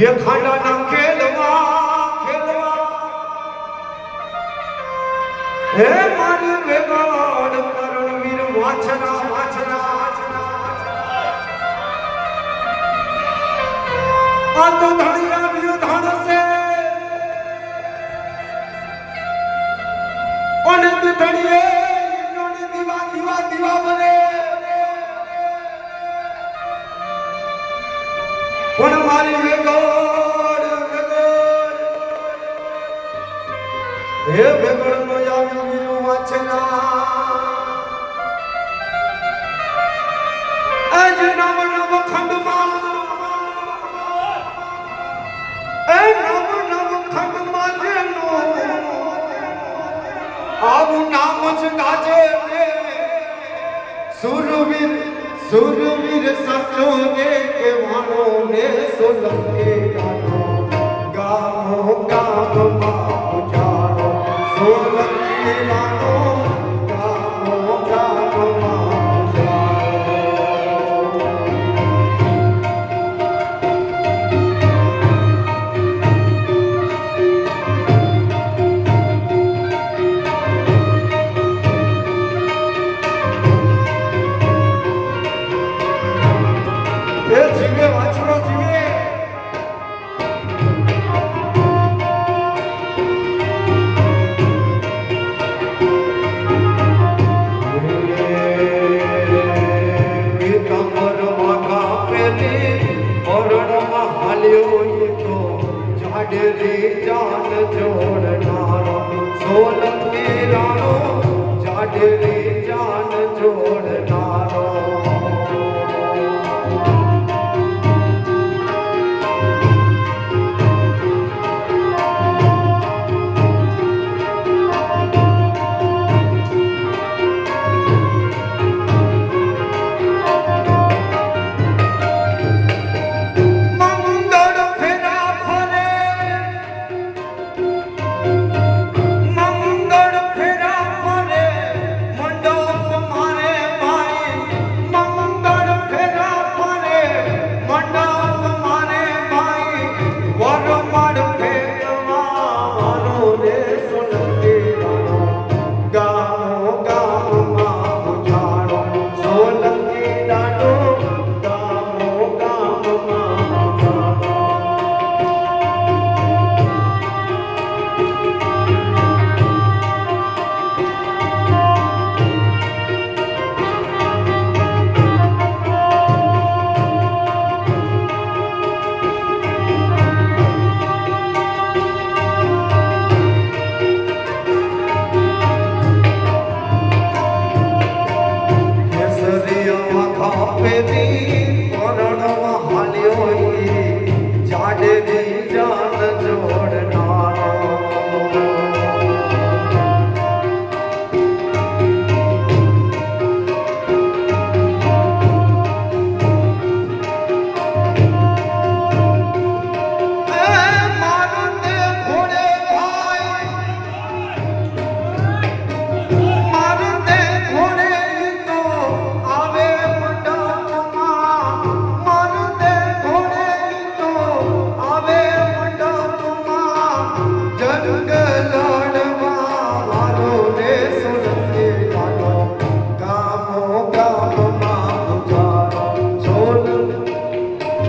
ये खाना ना खेलवा खेलवा हे मारी वेगाड़ करणवीर वाचना वाचना आ तो धड़िया व्युधान से अनंत धड़िए दीवा दीवा दीवा बने पण मारी वेगोड़ हे वेगोड़ नो आवी वीरू वाचना आज नव नव खंड माल ए नव नव खंड माजे नो आव नाम ज गाजे सुरवीर सुरवीर सचोगे के वाणो ने सोलंके गानो गामो गाम मां जानो सोलंके गानो गामो गाम मां जानो ए जीवे वाचनो जीवे कमर वागा पेली औरण हालियो तो जाडे जान जोड़नारो सोलंकी राणो जाडे जान जोड़नारो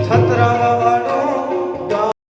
छतरा